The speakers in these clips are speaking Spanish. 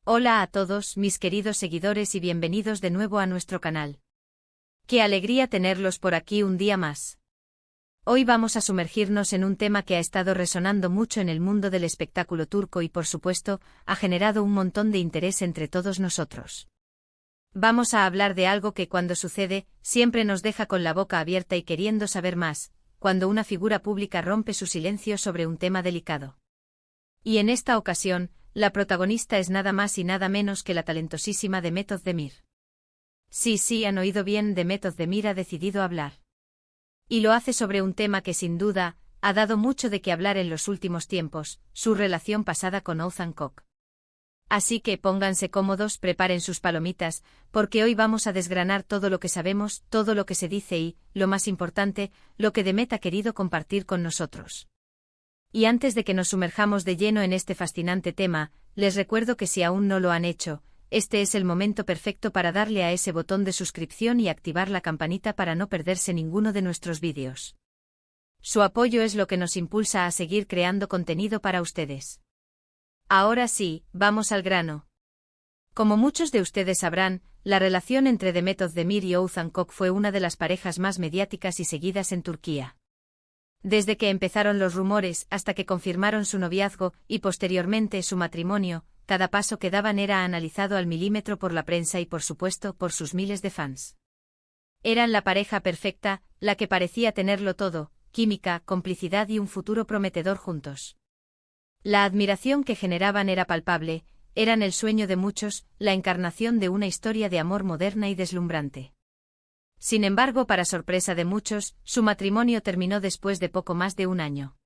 Hola a todos, mis queridos seguidores y bienvenidos de nuevo a nuestro canal. Qué alegría tenerlos por aquí un día más. Hoy vamos a sumergirnos en un tema que ha estado resonando mucho en el mundo del espectáculo turco y por supuesto, ha generado un montón de interés entre todos nosotros. Vamos a hablar de algo que cuando sucede, siempre nos deja con la boca abierta y queriendo saber más, cuando una figura pública rompe su silencio sobre un tema delicado. Y en esta ocasión, la protagonista es nada más y nada menos que la talentosísima Demet Özdemir. Sí, han oído bien, Demet Özdemir ha decidido hablar. Y lo hace sobre un tema que sin duda, ha dado mucho de qué hablar en los últimos tiempos, su relación pasada con Oğuzhan Koç. Así que pónganse cómodos, preparen sus palomitas, porque hoy vamos a desgranar todo lo que sabemos, todo lo que se dice y, lo más importante, lo que Demet ha querido compartir con nosotros. Y antes de que nos sumerjamos de lleno en este fascinante tema, les recuerdo que si aún no lo han hecho, este es el momento perfecto para darle a ese botón de suscripción y activar la campanita para no perderse ninguno de nuestros vídeos. Su apoyo es lo que nos impulsa a seguir creando contenido para ustedes. Ahora sí, vamos al grano. Como muchos de ustedes sabrán, la relación entre Demet Özdemir y Oğuzhan Koç fue una de las parejas más mediáticas y seguidas en Turquía. Desde que empezaron los rumores hasta que confirmaron su noviazgo y posteriormente su matrimonio, cada paso que daban era analizado al milímetro por la prensa y por supuesto por sus miles de fans. Eran la pareja perfecta, la que parecía tenerlo todo, química, complicidad y un futuro prometedor juntos. La admiración que generaban era palpable, eran el sueño de muchos, la encarnación de una historia de amor moderna y deslumbrante. Sin embargo, para sorpresa de muchos, su matrimonio terminó después de poco más de un año.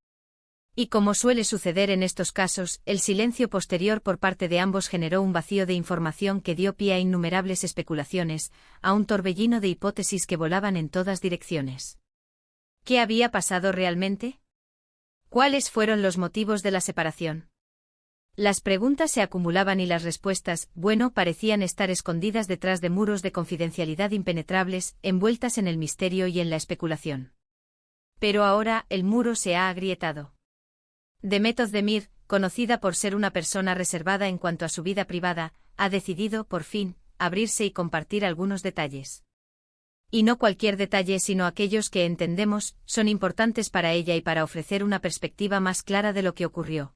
Y como suele suceder en estos casos, el silencio posterior por parte de ambos generó un vacío de información que dio pie a innumerables especulaciones, a un torbellino de hipótesis que volaban en todas direcciones. ¿Qué había pasado realmente? ¿Cuáles fueron los motivos de la separación? Las preguntas se acumulaban y las respuestas, bueno, parecían estar escondidas detrás de muros de confidencialidad impenetrables, envueltas en el misterio y en la especulación. Pero ahora, el muro se ha agrietado. Demet Özdemir, conocida por ser una persona reservada en cuanto a su vida privada, ha decidido, por fin, abrirse y compartir algunos detalles. Y no cualquier detalle sino aquellos que entendemos, son importantes para ella y para ofrecer una perspectiva más clara de lo que ocurrió.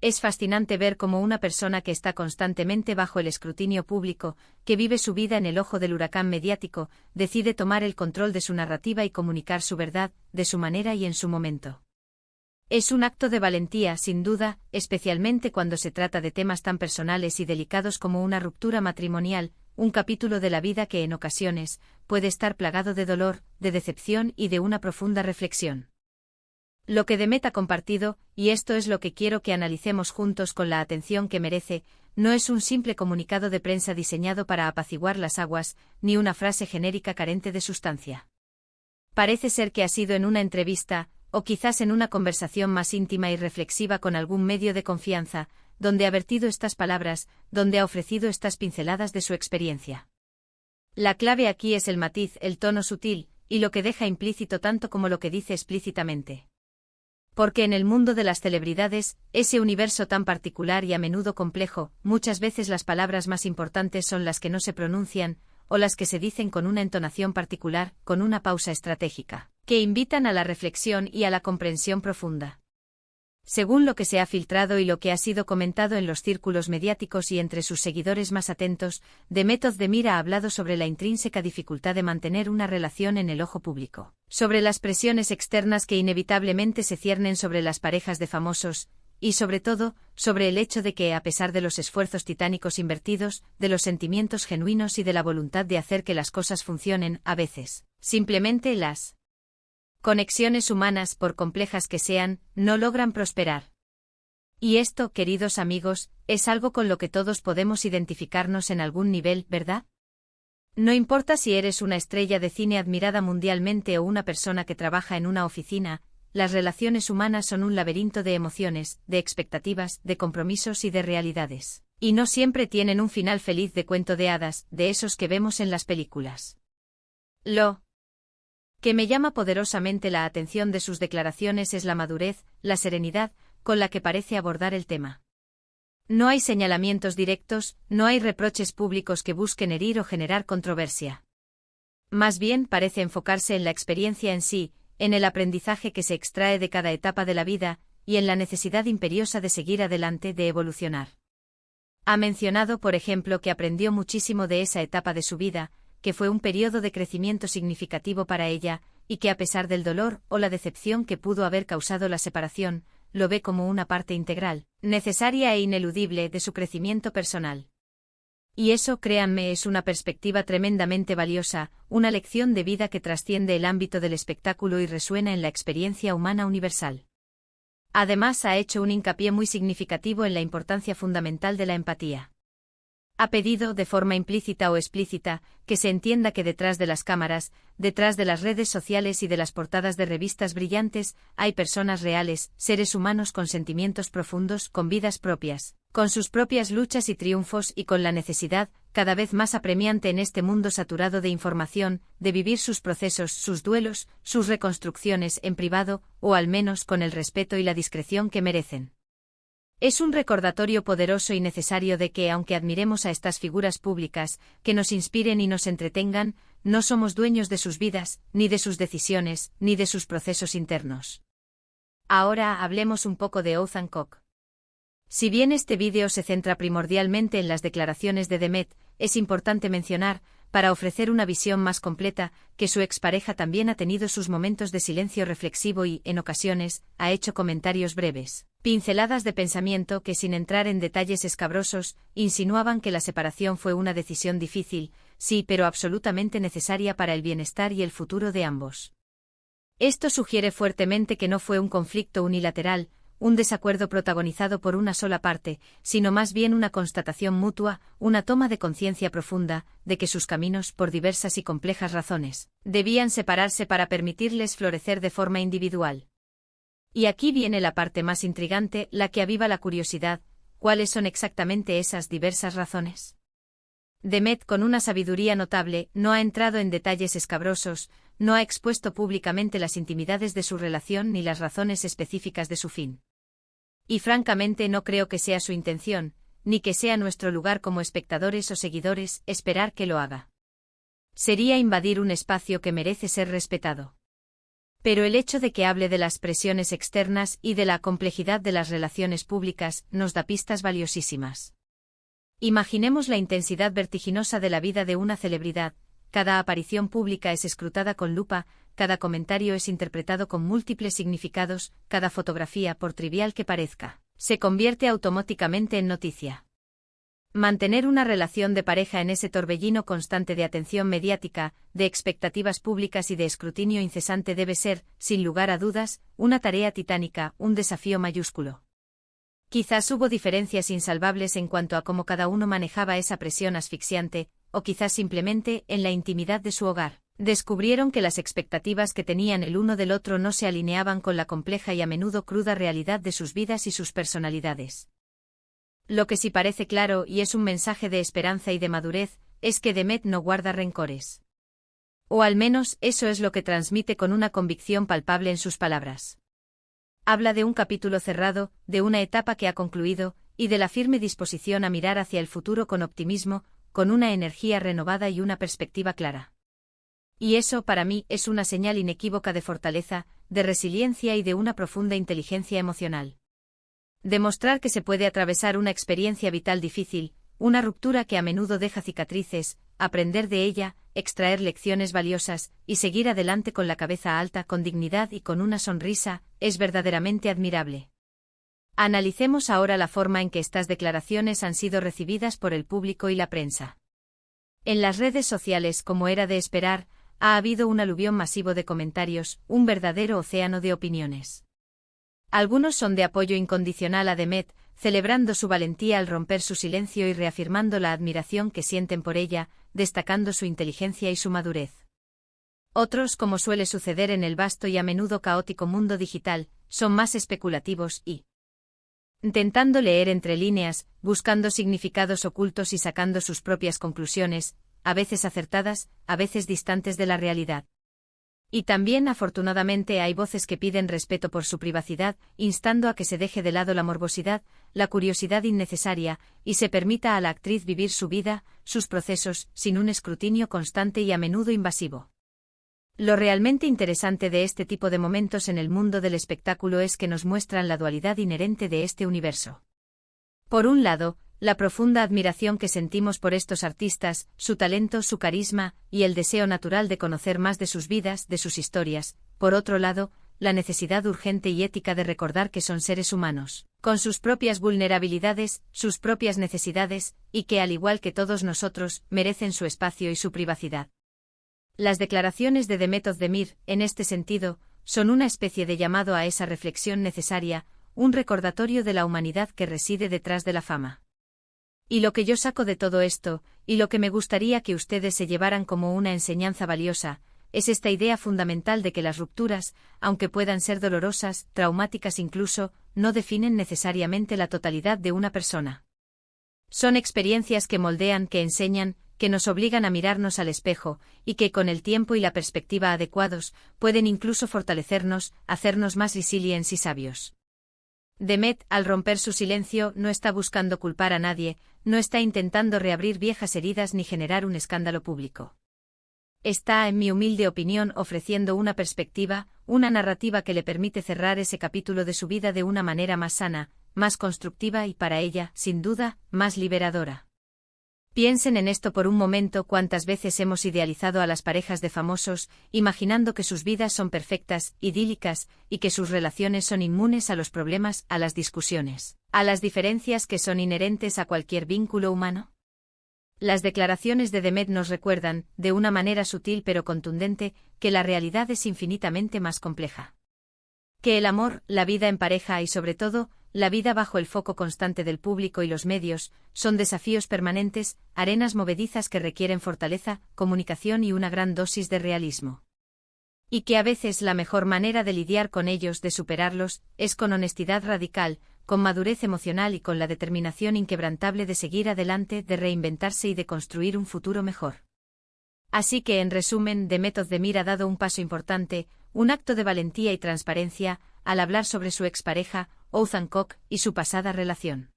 Es fascinante ver cómo una persona que está constantemente bajo el escrutinio público, que vive su vida en el ojo del huracán mediático, decide tomar el control de su narrativa y comunicar su verdad, de su manera y en su momento. Es un acto de valentía, sin duda, especialmente cuando se trata de temas tan personales y delicados como una ruptura matrimonial, un capítulo de la vida que en ocasiones puede estar plagado de dolor, de decepción y de una profunda reflexión. Lo que Demet ha compartido, y esto es lo que quiero que analicemos juntos con la atención que merece, no es un simple comunicado de prensa diseñado para apaciguar las aguas, ni una frase genérica carente de sustancia. Parece ser que ha sido en una entrevista, o quizás en una conversación más íntima y reflexiva con algún medio de confianza, donde ha vertido estas palabras, donde ha ofrecido estas pinceladas de su experiencia. La clave aquí es el matiz, el tono sutil, y lo que deja implícito tanto como lo que dice explícitamente. Porque en el mundo de las celebridades, ese universo tan particular y a menudo complejo, muchas veces las palabras más importantes son las que no se pronuncian, o las que se dicen con una entonación particular, con una pausa estratégica, que invitan a la reflexión y a la comprensión profunda. Según lo que se ha filtrado y lo que ha sido comentado en los círculos mediáticos y entre sus seguidores más atentos, Demet Özdemir ha hablado sobre la intrínseca dificultad de mantener una relación en el ojo público, sobre las presiones externas que inevitablemente se ciernen sobre las parejas de famosos, y sobre todo, sobre el hecho de que, a pesar de los esfuerzos titánicos invertidos, de los sentimientos genuinos y de la voluntad de hacer que las cosas funcionen, a veces, simplemente las conexiones humanas, por complejas que sean, no logran prosperar. Y esto, queridos amigos, es algo con lo que todos podemos identificarnos en algún nivel, ¿verdad? No importa si eres una estrella de cine admirada mundialmente o una persona que trabaja en una oficina, las relaciones humanas son un laberinto de emociones, de expectativas, de compromisos y de realidades. Y no siempre tienen un final feliz de cuento de hadas, de esos que vemos en las películas. Lo que me llama poderosamente la atención de sus declaraciones es la madurez, la serenidad, con la que parece abordar el tema. No hay señalamientos directos, no hay reproches públicos que busquen herir o generar controversia. Más bien parece enfocarse en la experiencia en sí, en el aprendizaje que se extrae de cada etapa de la vida, y en la necesidad imperiosa de seguir adelante, de evolucionar. Ha mencionado, por ejemplo, que aprendió muchísimo de esa etapa de su vida, que fue un periodo de crecimiento significativo para ella, y que a pesar del dolor o la decepción que pudo haber causado la separación, lo ve como una parte integral, necesaria e ineludible de su crecimiento personal. Y eso, créanme, es una perspectiva tremendamente valiosa, una lección de vida que trasciende el ámbito del espectáculo y resuena en la experiencia humana universal. Además, ha hecho un hincapié muy significativo en la importancia fundamental de la empatía. Ha pedido, de forma implícita o explícita, que se entienda que detrás de las cámaras, detrás de las redes sociales y de las portadas de revistas brillantes, hay personas reales, seres humanos con sentimientos profundos, con vidas propias, con sus propias luchas y triunfos y con la necesidad, cada vez más apremiante en este mundo saturado de información, de vivir sus procesos, sus duelos, sus reconstrucciones en privado, o al menos con el respeto y la discreción que merecen. Es un recordatorio poderoso y necesario de que, aunque admiremos a estas figuras públicas, que nos inspiren y nos entretengan, no somos dueños de sus vidas, ni de sus decisiones, ni de sus procesos internos. Ahora hablemos un poco de Ethan Cook. Si bien este vídeo se centra primordialmente en las declaraciones de Demet, es importante mencionar, para ofrecer una visión más completa, que su expareja también ha tenido sus momentos de silencio reflexivo y, en ocasiones, ha hecho comentarios breves, pinceladas de pensamiento que, sin entrar en detalles escabrosos, insinuaban que la separación fue una decisión difícil, sí, pero absolutamente necesaria para el bienestar y el futuro de ambos. Esto sugiere fuertemente que no fue un conflicto unilateral, un desacuerdo protagonizado por una sola parte, sino más bien una constatación mutua, una toma de conciencia profunda, de que sus caminos, por diversas y complejas razones, debían separarse para permitirles florecer de forma individual. Y aquí viene la parte más intrigante, la que aviva la curiosidad: ¿cuáles son exactamente esas diversas razones? Demet, con una sabiduría notable, no ha entrado en detalles escabrosos, no ha expuesto públicamente las intimidades de su relación ni las razones específicas de su fin. Y francamente no creo que sea su intención, ni que sea nuestro lugar como espectadores o seguidores, esperar que lo haga. Sería invadir un espacio que merece ser respetado. Pero el hecho de que hable de las presiones externas y de la complejidad de las relaciones públicas nos da pistas valiosísimas. Imaginemos la intensidad vertiginosa de la vida de una celebridad. Cada aparición pública es escrutada con lupa, cada comentario es interpretado con múltiples significados, cada fotografía, por trivial que parezca, se convierte automáticamente en noticia. Mantener una relación de pareja en ese torbellino constante de atención mediática, de expectativas públicas y de escrutinio incesante debe ser, sin lugar a dudas, una tarea titánica, un desafío mayúsculo. Quizás hubo diferencias insalvables en cuanto a cómo cada uno manejaba esa presión asfixiante, o quizás simplemente, en la intimidad de su hogar, descubrieron que las expectativas que tenían el uno del otro no se alineaban con la compleja y a menudo cruda realidad de sus vidas y sus personalidades. Lo que sí parece claro, y es un mensaje de esperanza y de madurez, es que Demet no guarda rencores. O al menos, eso es lo que transmite con una convicción palpable en sus palabras. Habla de un capítulo cerrado, de una etapa que ha concluido, y de la firme disposición a mirar hacia el futuro con optimismo, con una energía renovada y una perspectiva clara. Y eso, para mí, es una señal inequívoca de fortaleza, de resiliencia y de una profunda inteligencia emocional. Demostrar que se puede atravesar una experiencia vital difícil, una ruptura que a menudo deja cicatrices, aprender de ella, extraer lecciones valiosas, y seguir adelante con la cabeza alta, con dignidad y con una sonrisa, es verdaderamente admirable. Analicemos ahora la forma en que estas declaraciones han sido recibidas por el público y la prensa. En las redes sociales, como era de esperar, ha habido un aluvión masivo de comentarios, un verdadero océano de opiniones. Algunos son de apoyo incondicional a Demet, celebrando su valentía al romper su silencio y reafirmando la admiración que sienten por ella, destacando su inteligencia y su madurez. Otros, como suele suceder en el vasto y a menudo caótico mundo digital, son más especulativos y, intentando leer entre líneas, buscando significados ocultos y sacando sus propias conclusiones, a veces acertadas, a veces distantes de la realidad. Y también, afortunadamente, hay voces que piden respeto por su privacidad, instando a que se deje de lado la morbosidad, la curiosidad innecesaria, y se permita a la actriz vivir su vida, sus procesos, sin un escrutinio constante y a menudo invasivo. Lo realmente interesante de este tipo de momentos en el mundo del espectáculo es que nos muestran la dualidad inherente de este universo. Por un lado, la profunda admiración que sentimos por estos artistas, su talento, su carisma, y el deseo natural de conocer más de sus vidas, de sus historias. Por otro lado, la necesidad urgente y ética de recordar que son seres humanos, con sus propias vulnerabilidades, sus propias necesidades, y que, al igual que todos nosotros, merecen su espacio y su privacidad. Las declaraciones de Demet Özdemir, en este sentido, son una especie de llamado a esa reflexión necesaria, un recordatorio de la humanidad que reside detrás de la fama. Y lo que yo saco de todo esto, y lo que me gustaría que ustedes se llevaran como una enseñanza valiosa, es esta idea fundamental de que las rupturas, aunque puedan ser dolorosas, traumáticas incluso, no definen necesariamente la totalidad de una persona. Son experiencias que moldean, que enseñan, que nos obligan a mirarnos al espejo, y que con el tiempo y la perspectiva adecuados, pueden incluso fortalecernos, hacernos más resilientes y sabios. Demet, al romper su silencio, no está buscando culpar a nadie, no está intentando reabrir viejas heridas ni generar un escándalo público. Está, en mi humilde opinión, ofreciendo una perspectiva, una narrativa que le permite cerrar ese capítulo de su vida de una manera más sana, más constructiva y para ella, sin duda, más liberadora. Piensen en esto por un momento: cuántas veces hemos idealizado a las parejas de famosos, imaginando que sus vidas son perfectas, idílicas, y que sus relaciones son inmunes a los problemas, a las discusiones, a las diferencias que son inherentes a cualquier vínculo humano. Las declaraciones de Demet nos recuerdan, de una manera sutil pero contundente, que la realidad es infinitamente más compleja. Que el amor, la vida en pareja y sobre todo, la vida bajo el foco constante del público y los medios, son desafíos permanentes, arenas movedizas que requieren fortaleza, comunicación y una gran dosis de realismo. Y que a veces la mejor manera de lidiar con ellos, de superarlos, es con honestidad radical, con madurez emocional y con la determinación inquebrantable de seguir adelante, de reinventarse y de construir un futuro mejor. Así que, en resumen, Demet Özdemir ha dado un paso importante, un acto de valentía y transparencia, al hablar sobre su expareja, Oğuzhan Koç, y su pasada relación.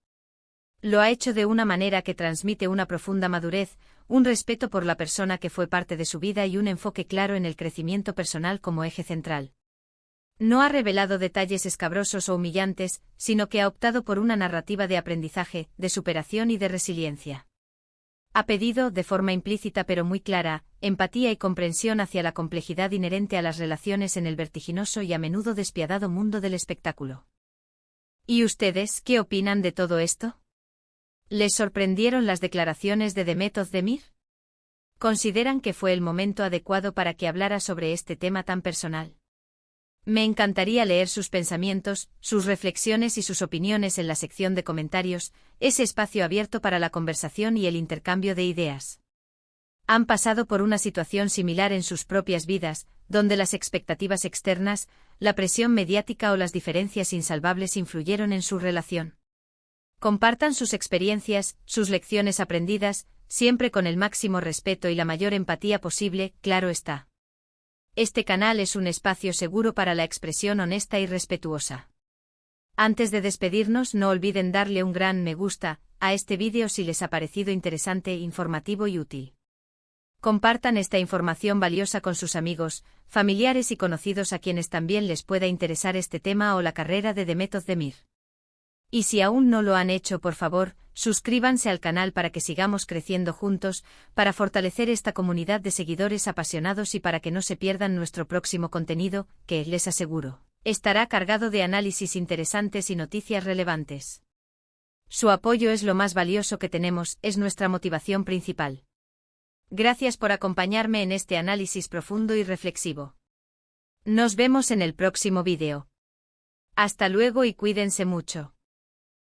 Lo ha hecho de una manera que transmite una profunda madurez, un respeto por la persona que fue parte de su vida y un enfoque claro en el crecimiento personal como eje central. No ha revelado detalles escabrosos o humillantes, sino que ha optado por una narrativa de aprendizaje, de superación y de resiliencia. Ha pedido, de forma implícita pero muy clara, empatía y comprensión hacia la complejidad inherente a las relaciones en el vertiginoso y a menudo despiadado mundo del espectáculo. ¿Y ustedes qué opinan de todo esto? ¿Les sorprendieron las declaraciones de Demet Özdemir? ¿Consideran que fue el momento adecuado para que hablara sobre este tema tan personal? Me encantaría leer sus pensamientos, sus reflexiones y sus opiniones en la sección de comentarios, ese espacio abierto para la conversación y el intercambio de ideas. ¿Han pasado por una situación similar en sus propias vidas, donde las expectativas externas, la presión mediática o las diferencias insalvables influyeron en su relación? Compartan sus experiencias, sus lecciones aprendidas, siempre con el máximo respeto y la mayor empatía posible, claro está. Este canal es un espacio seguro para la expresión honesta y respetuosa. Antes de despedirnos, no olviden darle un gran me gusta a este vídeo si les ha parecido interesante, informativo y útil. Compartan esta información valiosa con sus amigos, familiares y conocidos a quienes también les pueda interesar este tema o la carrera de Demet Özdemir. Y si aún no lo han hecho, por favor, suscríbanse al canal para que sigamos creciendo juntos, para fortalecer esta comunidad de seguidores apasionados y para que no se pierdan nuestro próximo contenido, que, les aseguro, estará cargado de análisis interesantes y noticias relevantes. Su apoyo es lo más valioso que tenemos, es nuestra motivación principal. Gracias por acompañarme en este análisis profundo y reflexivo. Nos vemos en el próximo vídeo. Hasta luego y cuídense mucho.